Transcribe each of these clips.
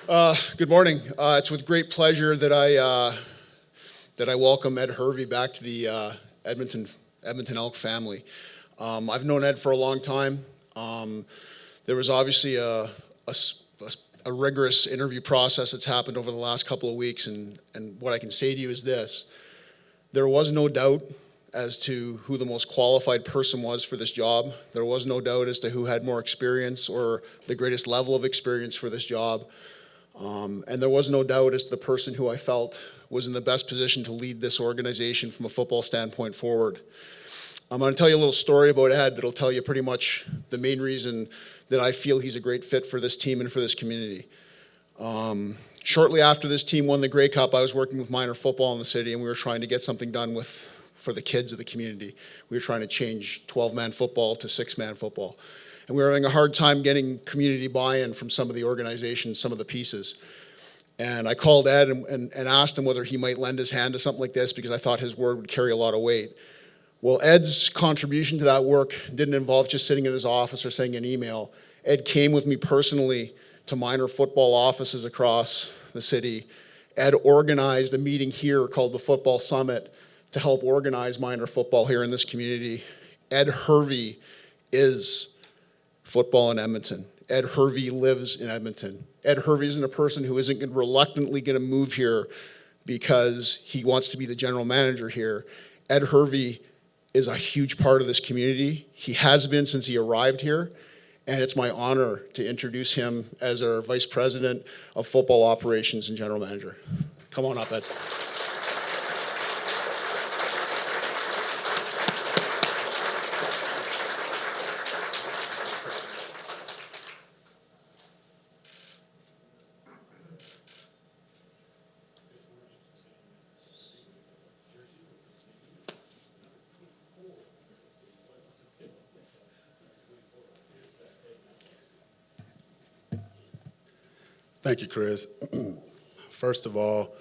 Good morning. It's with great pleasure that I welcome Ed Hervey back to the Edmonton Elk family. I've known Ed for a long time. There was obviously a rigorous interview process that's happened over the last couple of weeks, and what I can say to you is this: there was no doubt as to who the most qualified person was for this job. There was no doubt as to who had more experience or the greatest level of experience for this job. And there was no doubt as to the person who I felt was in the best position to lead this organization from a football standpoint forward. I'm going to tell you a little story about Ed that'll tell you pretty much the main reason that I feel he's a great fit for this team and for this community. Shortly after this team won the Grey Cup, I was working with minor football in the city, and we were trying to get something done for the kids of the community. We were trying to change 12-man football to 6-man football. And we were having a hard time getting community buy-in from some of the organizations, some of the pieces. And I called Ed and asked him whether he might lend his hand to something like this, because I thought his word would carry a lot of weight. Well, Ed's contribution to that work didn't involve just sitting in his office or sending an email. Ed came with me personally to minor football offices across the city. Ed organized a meeting here called the Football Summit to help organize minor football here in this community. Ed Hervey is football in Edmonton. Ed Hervey lives in Edmonton. Ed Hervey isn't a person who isn't reluctantly going to move here because he wants to be the general manager here. Ed Hervey is a huge part of this community. He has been since he arrived here, and it's my honor to introduce him as our Vice President of Football Operations and General Manager. Come on up, Ed. Thank you, Chris. First of all,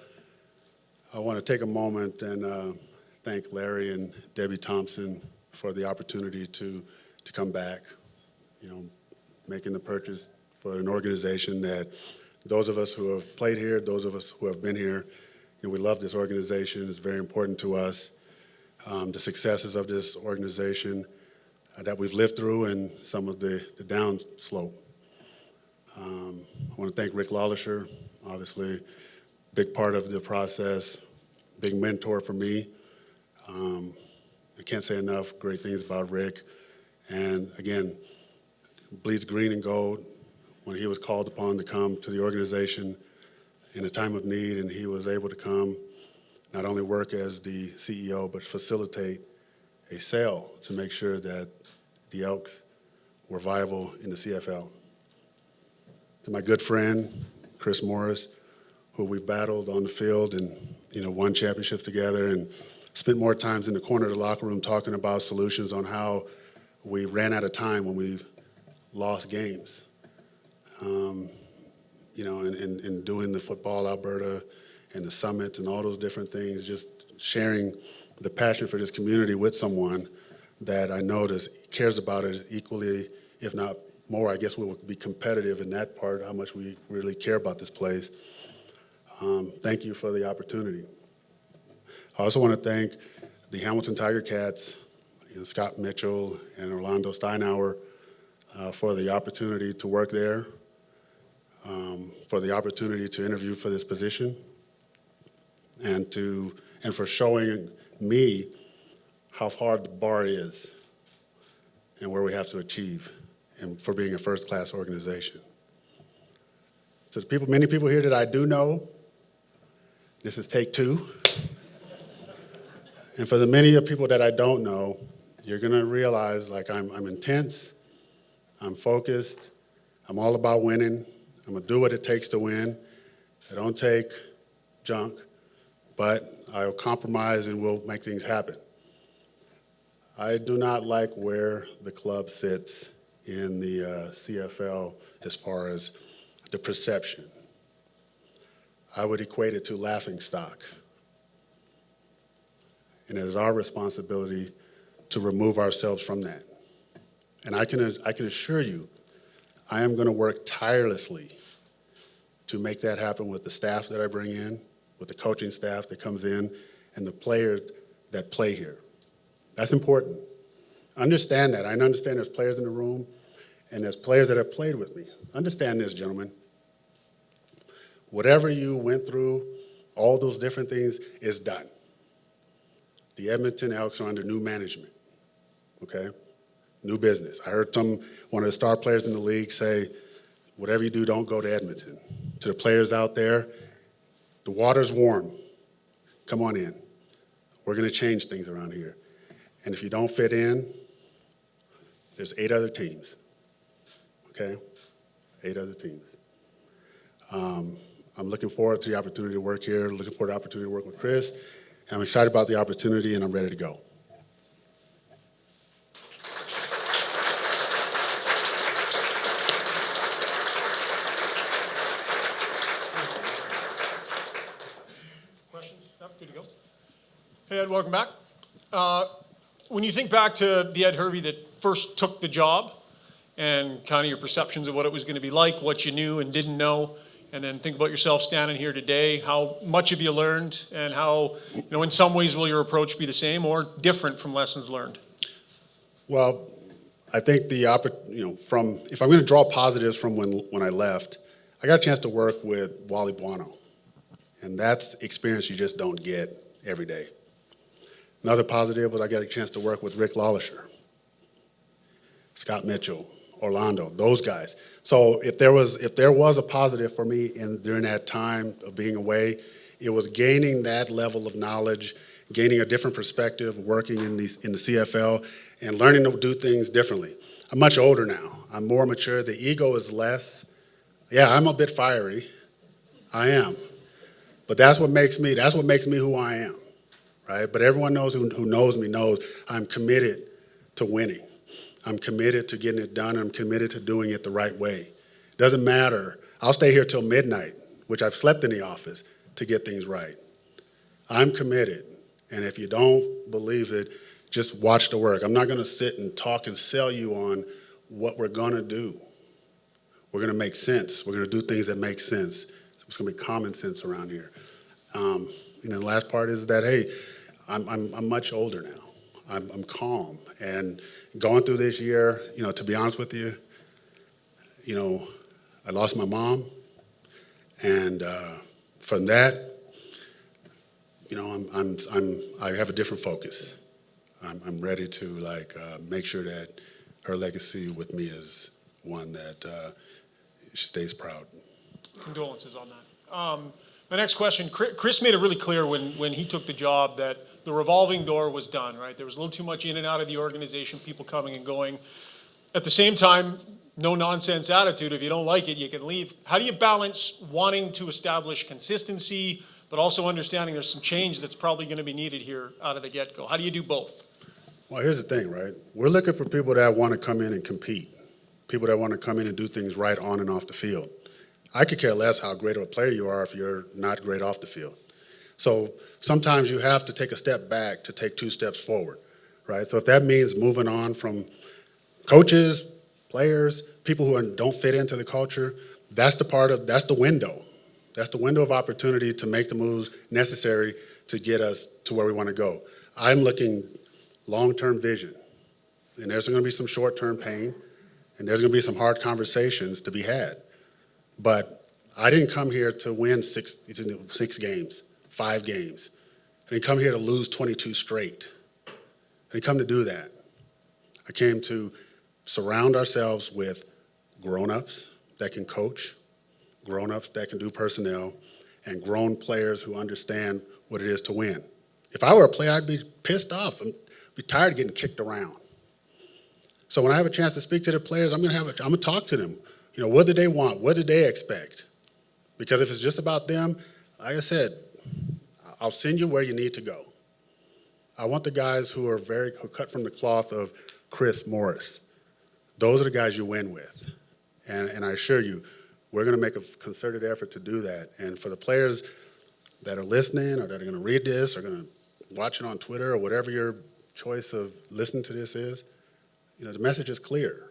I want to take a moment and thank Larry and Debbie Thompson for the opportunity to come back, making the purchase for an organization that those of us who have played here, those of us who have been here, we love this organization. It's very important to us. The successes of this organization that we've lived through and some of the downslope. I want to thank Rick Lawlisher, obviously, big part of the process, big mentor for me. I can't say enough great things about Rick. And again, bleeds green and gold when he was called upon to come to the organization in a time of need, and he was able to come, not only work as the CEO, but facilitate a sale to make sure that the Elks were viable in the CFL. To my good friend, Chris Morris, who we've battled on the field and, won championships together and spent more times in the corner of the locker room talking about solutions on how we ran out of time when we lost games. In doing the Football Alberta and the summit and all those different things, just sharing the passion for this community with someone that I know cares about it equally, if not more. I guess we will be competitive in that part, how much we really care about this place. Thank you for the opportunity. I also want to thank the Hamilton Tiger Cats, Scott Mitchell and Orlando Steinauer, for the opportunity to work there, for the opportunity to interview for this position, and for showing me how hard the bar is and where we have to achieve, and for being a first-class organization. To the many people here that I do know, this is take two. And for the many of people that I don't know, you're gonna realize I'm intense, I'm focused, I'm all about winning, I'm gonna do what it takes to win. I don't take junk, but I'll compromise and we'll make things happen. I do not like where the club sits in the CFL as far as the perception. I would equate it to laughingstock. And it is our responsibility to remove ourselves from that. And I can assure you, I am going to work tirelessly to make that happen with the staff that I bring in, with the coaching staff that comes in, and the players that play here. That's important. Understand that. I understand there's players in the room, and there's players that have played with me. Understand this, gentlemen. Whatever you went through, all those different things is done. The Edmonton Elks are under new management, okay? New business. I heard one of the star players in the league say, whatever you do, don't go to Edmonton. To the players out there, the water's warm. Come on in. We're going to change things around here. And if you don't fit in, there's 8 other teams, okay? 8 other teams. I'm looking forward to the opportunity to work here, looking forward to the opportunity to work with Chris. I'm excited about the opportunity, and I'm ready to go. Questions? Yep, good to go. Hey, Ed, welcome back. When you think back to the Ed Hervey that first took the job and kind of your perceptions of what it was going to be like, what you knew and didn't know, and then think about yourself standing here today, how much have you learned, and how, in some ways will your approach be the same or different from lessons learned? Well, I think if I'm going to draw positives from when I left, I got a chance to work with Wally Buono, and that's experience you just don't get every day. Another positive was I got a chance to work with Rick Lawlisher, Scott Mitchell, Orlando, those guys. So if there was a positive for me during that time of being away, it was gaining that level of knowledge, gaining a different perspective, working in the CFL, and learning to do things differently. I'm much older now. I'm more mature. The ego is less. Yeah, I'm a bit fiery. I am. But that's what makes me who I am, right? But everyone knows who knows me knows I'm committed to winning. I'm committed to getting it done. I'm committed to doing it the right way. Doesn't matter. I'll stay here till midnight, which I've slept in the office, to get things right. I'm committed. And if you don't believe it, just watch the work. I'm not going to sit and talk and sell you on what we're going to do. We're going to make sense. We're going to do things that make sense. It's going to be common sense around here. The last part is that, hey, I'm much older now. I'm calm. And going through this year, to be honest with you, I lost my mom. And from that, I have a different focus. I'm ready to make sure that her legacy with me is one that she stays proud. Condolences on that. My next question, Chris made it really clear when he took the job that the revolving door was done, right? There was a little too much in and out of the organization, people coming and going. At the same time, no nonsense attitude. If you don't like it, you can leave. How do you balance wanting to establish consistency, but also understanding there's some change that's probably going to be needed here out of the get-go? How do you do both? Well, here's the thing, right? We're looking for people that want to come in and compete, people that want to come in and do things right on and off the field. I could care less how great of a player you are if you're not great off the field. So sometimes you have to take a step back to take 2 steps forward, right? So if that means moving on from coaches, players, people who don't fit into the culture, that's the window. That's the window of opportunity to make the moves necessary to get us to where we want to go. I'm looking long-term vision, and there's going to be some short-term pain, and there's going to be some hard conversations to be had. But I didn't come here to win 6 games, 5 games. I didn't come here to lose 22 straight. I didn't come to do that. I came to surround ourselves with grown-ups that can coach, grown-ups that can do personnel, and grown players who understand what it is to win. If I were a player, I'd be pissed off. I'd be tired of getting kicked around. So when I have a chance to speak to the players, I'm going to talk to them. What do they want? What do they expect? Because if it's just about them, like I said, I'll send you where you need to go. I want the guys who are cut from the cloth of Chris Morris. Those are the guys you win with. And I assure you, we're going to make a concerted effort to do that. And for the players that are listening or that are going to read this or going to watch it on Twitter or whatever your choice of listening to this is, the message is clear.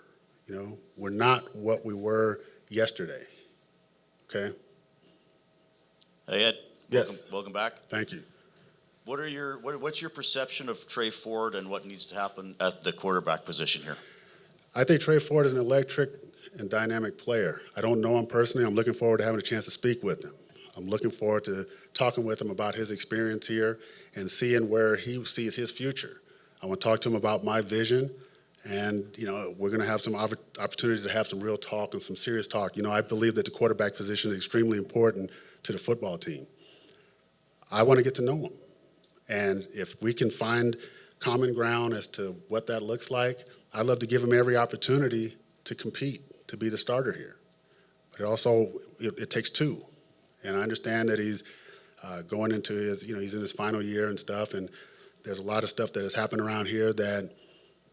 We're not what we were yesterday, okay? Hey, Ed. Yes. Welcome back. Thank you. What's your perception of Trey Ford and what needs to happen at the quarterback position here? I think Trey Ford is an electric and dynamic player. I don't know him personally. I'm looking forward to having a chance to speak with him. I'm looking forward to talking with him about his experience here and seeing where he sees his future. I want to talk to him about my vision, and we're going to have some opportunity to have some real talk and some serious talk. I believe that the quarterback position is extremely important to the football team. I want to get to know him, and if we can find common ground as to what that looks like, I'd love to give him every opportunity to compete, to be the starter here. But it takes two. And I understand that he's going into he's in his final year and stuff, and there's a lot of stuff that has happened around here that,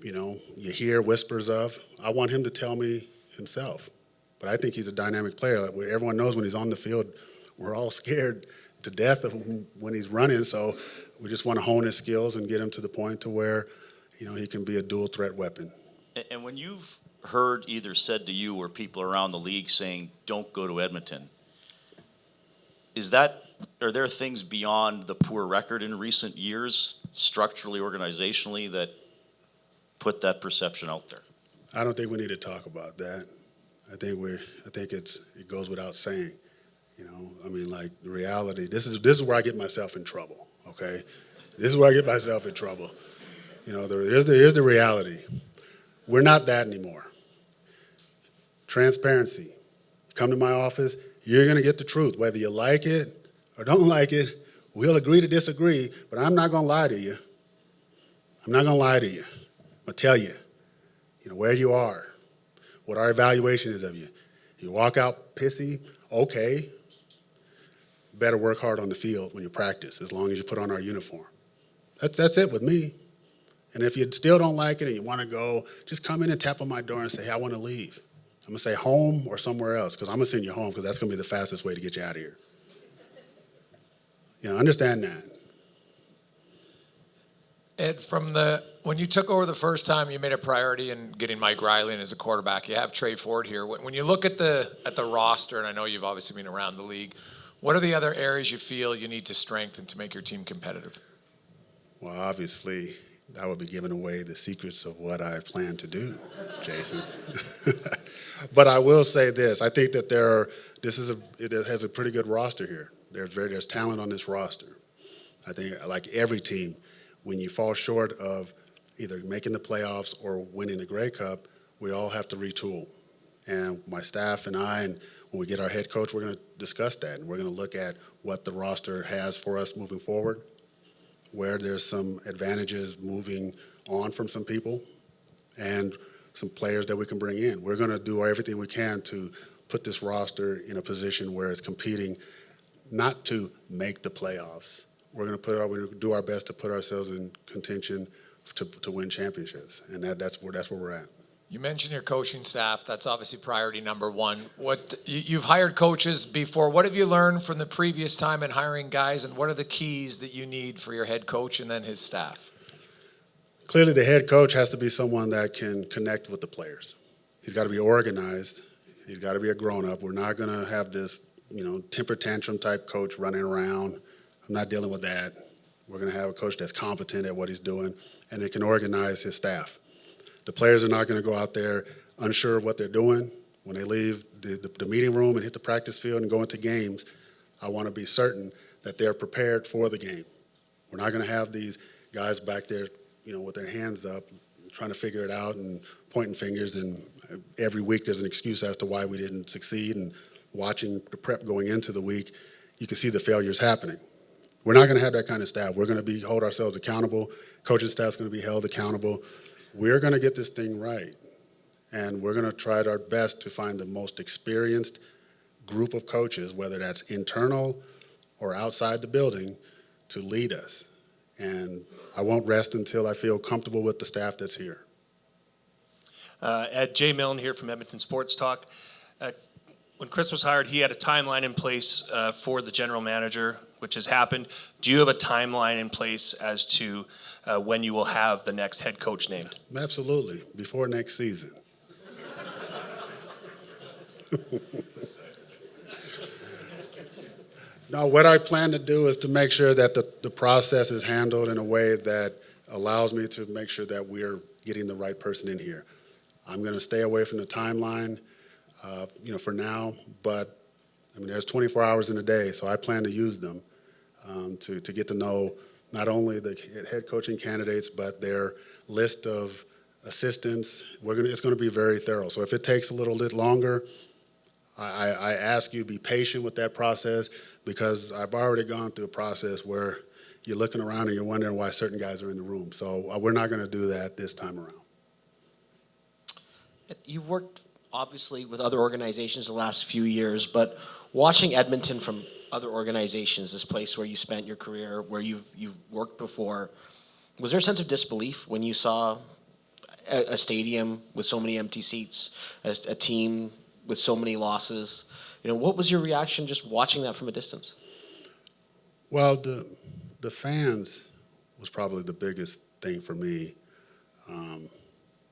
you hear whispers of. I want him to tell me himself. But I think he's a dynamic player. Everyone knows when he's on the field, we're all scared to death of him when he's running, so we just want to hone his skills and get him to the point to where, he can be a dual threat weapon. And when you've heard either said to you or people around the league saying, don't go to Edmonton, are there things beyond the poor record in recent years, structurally, organizationally, that put that perception out there? I don't think we need to talk about that. I think it goes without saying. The reality. This is where I get myself in trouble. Okay, this is where I get myself in trouble. Here's the reality. We're not that anymore. Transparency. Come to my office. You're going to get the truth. Whether you like it or don't like it, we'll agree to disagree, but I'm not going to lie to you. I'm not going to lie to you. I'm going to tell you, where you are, what our evaluation is of you. You walk out pissy, okay. Better work hard on the field when you practice, as long as you put on our uniform. That's it with me. And if you still don't like it and you want to go, just come in and tap on my door and say, hey, I want to leave. I'm going to say home or somewhere else, because I'm going to send you home, because that's going to be the fastest way to get you out of here. Understand that. Ed, when you took over the first time, you made a priority in getting Mike Riley in as a quarterback. You have Trey Ford here. When you look at the roster, and I know you've obviously been around the league, what are the other areas you feel you need to strengthen to make your team competitive? Well, obviously, I would be giving away the secrets of what I plan to do, Jason. But I will say this: I think that it has a pretty good roster here. There's talent on this roster. I think, like every team, when you fall short of either making the playoffs or winning the Grey Cup, we all have to retool. And my staff and I, and when we get our head coach, we're going to discuss that, and we're going to look at what the roster has for us moving forward, where there's some advantages moving on from some people, and some players that we can bring in. We're going to do everything we can to put this roster in a position where it's competing not to make the playoffs. We're going to do our best to put ourselves in contention to win championships, and that's where we're at. You mentioned your coaching staff. That's obviously priority number one. You've hired coaches before. What have you learned from the previous time in hiring guys, and what are the keys that you need for your head coach and then his staff? Clearly, the head coach has to be someone that can connect with the players. He's got to be organized. He's got to be a grown-up. We're not going to have this, temper tantrum type coach running around. I'm not dealing with that. We're going to have a coach that's competent at what he's doing and that can organize his staff. The players are not going to go out there unsure of what they're doing. When they leave the meeting room and hit the practice field and go into games, I want to be certain that they're prepared for the game. We're not going to have these guys back there, with their hands up, trying to figure it out and pointing fingers, and every week there's an excuse as to why we didn't succeed. And watching the prep going into the week, you can see the failures happening. We're not going to have that kind of staff. We're going to hold ourselves accountable. Coaching staff's going to be held accountable. We're going to get this thing right, and we're going to try our best to find the most experienced group of coaches, whether that's internal or outside the building, to lead us. And I won't rest until I feel comfortable with the staff that's here. Ed, Jay Milne here from Edmonton Sports Talk. When Chris was hired, he had a timeline in place for the general manager, which has happened. Do you have a timeline in place as to when you will have the next head coach named? Absolutely, before next season. No, what I plan to do is to make sure that the process is handled in a way that allows me to make sure that we're getting the right person in here. I'm going to stay away from the timeline, for now, but there's 24 hours in a day, so I plan to use them to get to know not only the head coaching candidates, but their list of assistants. It's going to be very thorough. So if it takes a little bit longer, I ask you to be patient with that process, because I've already gone through a process where you're looking around and you're wondering why certain guys are in the room. So we're not going to do that this time around. You've worked obviously with other organizations the last few years, but watching Edmonton from other organizations, this place where you spent your career, where you've worked before, was there a sense of disbelief when you saw a stadium with so many empty seats, a team with so many losses? What was your reaction just watching that from a distance? Well, the fans was probably the biggest thing for me,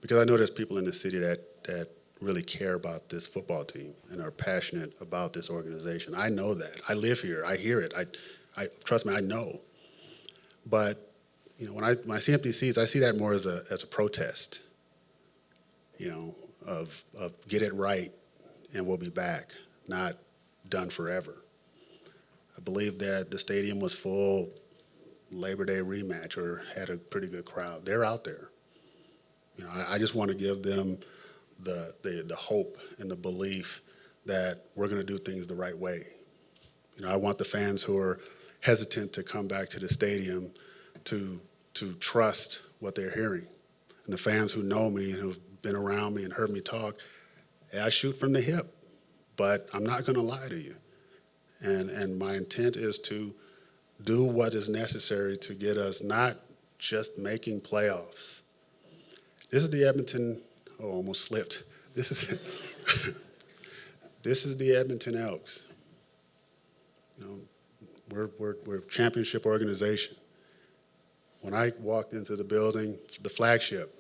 because I know there's people in the city that really care about this football team and are passionate about this organization. I know that. I live here. I hear it. I trust me, I know. But when I see empty seats, I see that more as a protest. Of get it right and we'll be back, not done forever. I believe that the stadium was full Labor Day rematch, or had a pretty good crowd. They're out there. I just want to give them the hope and the belief that we're going to do things the right way. I want the fans who are hesitant to come back to the stadium to trust what they're hearing. And the fans who know me and who've been around me and heard me talk, I shoot from the hip, but I'm not going to lie to you. And my intent is to do what is necessary to get us not just making playoffs. This is the Edmonton, almost slipped. This is this is the Edmonton Elks. We're a championship organization. When I walked into the building, the flagship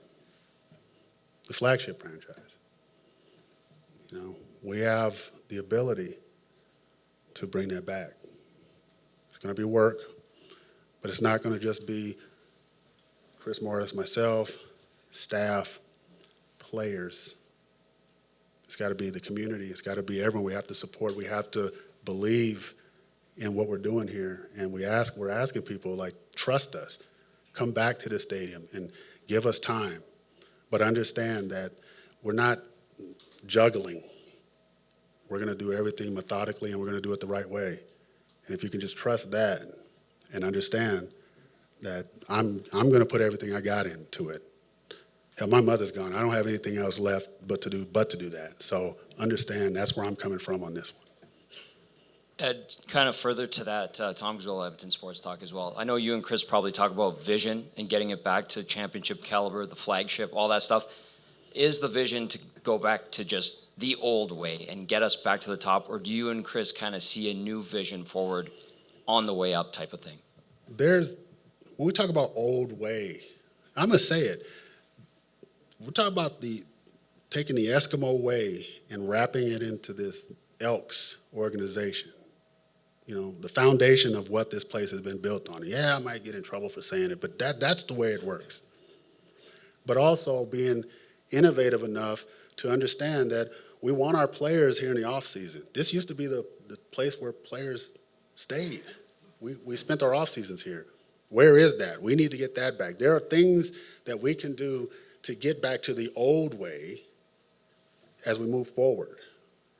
franchise. We have the ability to bring that back. It's going to be work, but it's not going to just be Chris Morris, myself, staff, players. It's got to be the community. It's got to be everyone. We have to support. We have to believe in what we're doing here. And we're asking people, trust us. Come back to the stadium and give us time. But understand that we're not juggling. We're going to do everything methodically, and we're going to do it the right way. And if you can just trust that and understand that I'm going to put everything I got into it. Hell, my mother's gone. I don't have anything else left but to do that. So understand that's where I'm coming from on this one. Ed, kind of further to that, Tom Gazzola, Edmonton Sports Talk as well. I know you and Chris probably talk about vision and getting it back to championship caliber, the flagship, all that stuff. Is the vision to go back to just the old way and get us back to the top, or do you and Chris kind of see a new vision forward on the way up type of thing? When we talk about old way, I'm going to say it. We're talking about taking the Eskimo way and wrapping it into this Elks organization. The foundation of what this place has been built on. Yeah, I might get in trouble for saying it, but that's the way it works. But also being innovative enough to understand that we want our players here in the off season. This used to be the place where players stayed. We spent our off seasons here. Where is that? We need to get that back. There are things that we can do to get back to the old way as we move forward.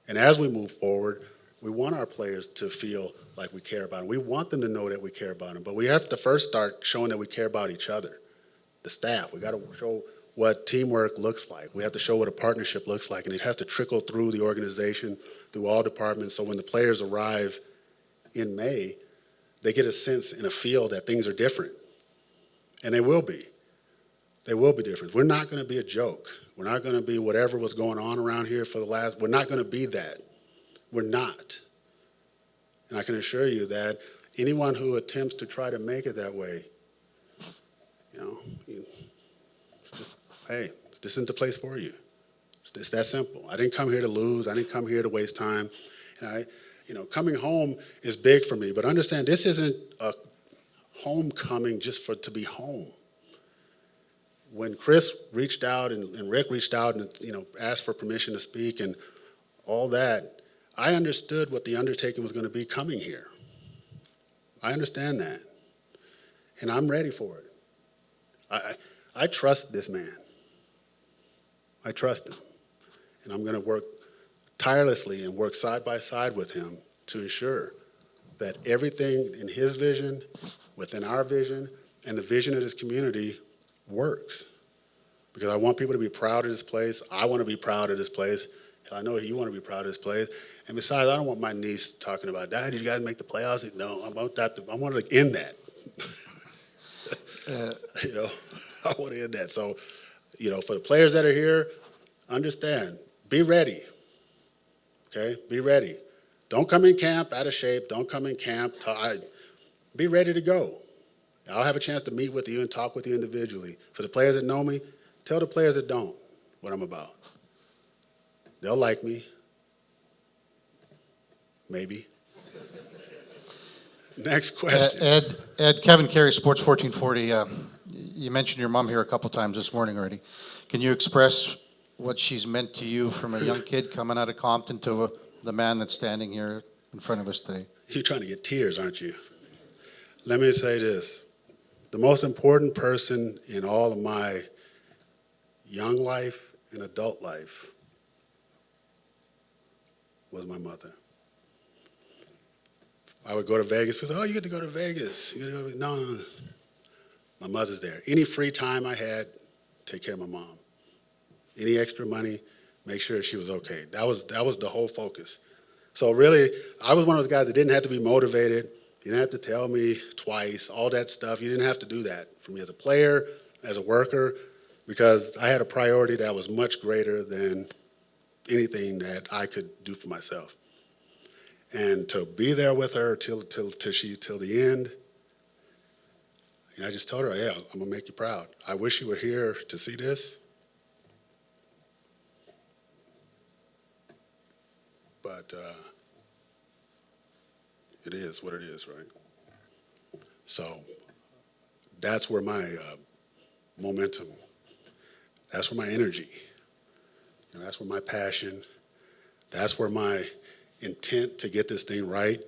And as we move forward, we want our players to feel like we care about them. We want them to know that we care about them. But we have to first start showing that we care about each other. The staff, we got to show what teamwork looks like. We have to show what a partnership looks like. And it has to trickle through the organization, through all departments. So when the players arrive in May, they get a sense and a feel that things are different. And they will be. They will be different. We're not going to be a joke. We're not going to be whatever was going on around here we're not going to be that. We're not. And I can assure you that anyone who attempts to try to make it that way, hey, this isn't the place for you. It's that simple. I didn't come here to lose. I didn't come here to waste time. And coming home is big for me. But understand, this isn't a homecoming just to be home. When Chris reached out and Rick reached out and asked for permission to speak and all that, I understood what the undertaking was going to be coming here. I understand that, and I'm ready for it. I trust this man. I trust him, and I'm going to work tirelessly and work side by side with him to ensure that everything in his vision, within our vision, and the vision of this community works. Because I want people to be proud of this place. I want to be proud of this place. I know you want to be proud of this place. And besides, I don't want my niece talking about, Dad, did you guys make the playoffs? No, I want that. I want to end that. I want to end that. So, for the players that are here, understand, be ready. Okay, be ready. Don't come in camp out of shape. Don't come in camp. Be ready to go. I'll have a chance to meet with you and talk with you individually. For the players that know me, tell the players that don't what I'm about. They'll like me. Maybe. Next question. Ed, Kevin Carey, Sports 1440. You mentioned your mom here a couple times this morning already. Can you express what she's meant to you from a young kid coming out of Compton to the man that's standing here in front of us today? You're trying to get tears, aren't you? Let me say this. The most important person in all of my young life and adult life was my mother. I would go to Vegas. People say, oh, you get to go to Vegas. No. My mother's there. Any free time I had, take care of my mom. Any extra money, make sure she was okay. That was the whole focus. So really, I was one of those guys that didn't have to be motivated. You didn't have to tell me twice, all that stuff. You didn't have to do that for me as a player, as a worker, because I had a priority that was much greater than anything that I could do for myself. And to be there with her till the end, I just told her, yeah, I'm gonna make you proud. I wish you were here to see this. But it is what it is, right? So that's where my momentum, that's where my energy, that's where my passion, that's where my intent to get this thing right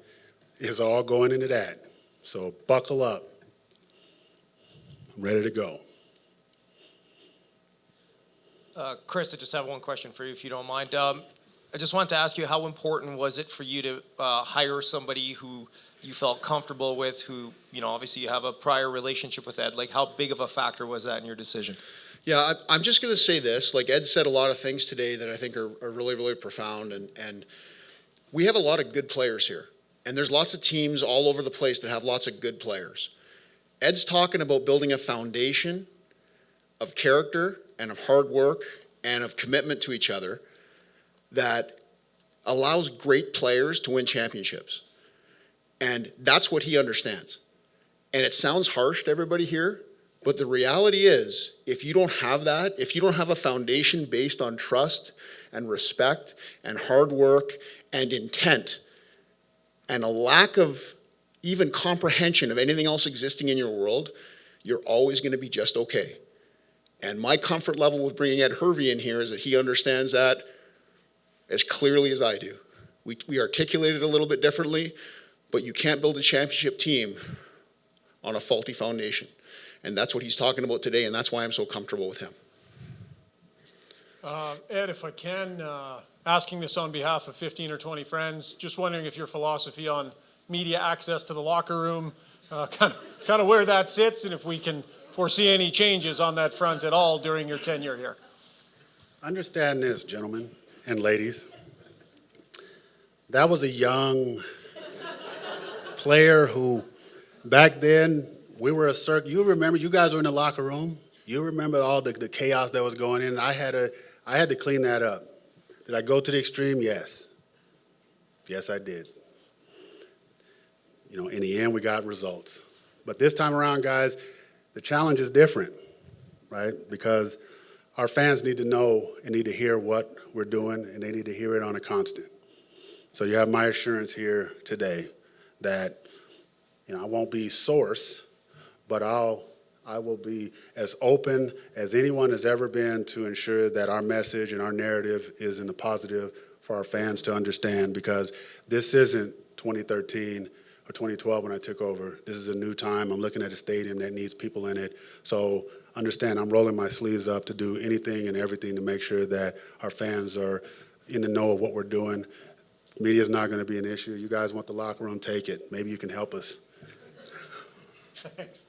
is all going into that. So buckle up. I'm ready to go. Chris, I just have one question for you, if you don't mind. I just wanted to ask you, how important was it for you to hire somebody who you felt comfortable with, who, obviously you have a prior relationship with Ed? Like, how big of a factor was that in your decision? Yeah, I'm just going to say this. Like, Ed said a lot of things today that I think are really, really profound. And we have a lot of good players here. And there's lots of teams all over the place that have lots of good players. Ed's talking about building a foundation of character and of hard work and of commitment to each other that allows great players to win championships. And that's what he understands. And it sounds harsh to everybody here, but the reality is, if you don't have that, if you don't have a foundation based on trust and respect and hard work and intent and a lack of even comprehension of anything else existing in your world, you're always going to be just okay. And my comfort level with bringing Ed Hervey in here is that he understands that as clearly as I do. We articulate it a little bit differently, but you can't build a championship team on a faulty foundation. And that's what he's talking about today, and that's why I'm so comfortable with him. Ed, if I can, asking this on behalf of 15 or 20 friends, just wondering if your philosophy on media access to the locker room, kind of where that sits, and if we can foresee any changes on that front at all during your tenure here. Understand this, gentlemen and ladies. That was a young player who, back then, we were a circle. You remember, you guys were in the locker room. You remember all the chaos that was going in. I had to clean that up. Did I go to the extreme? Yes. Yes, I did. In the end, we got results. But this time around, guys, the challenge is different, right? Because our fans need to know and need to hear what we're doing, and they need to hear it on a constant. So you have my assurance here today that, I won't be source, but I will be as open as anyone has ever been to ensure that our message and our narrative is in the positive for our fans to understand, because this isn't 2013 or 2012 when I took over. This is a new time. I'm looking at a stadium that needs people in it. So understand, I'm rolling my sleeves up to do anything and everything to make sure that our fans are in the know of what we're doing. Media is not going to be an issue. You guys want the locker room, take it. Maybe you can help us. Thanks.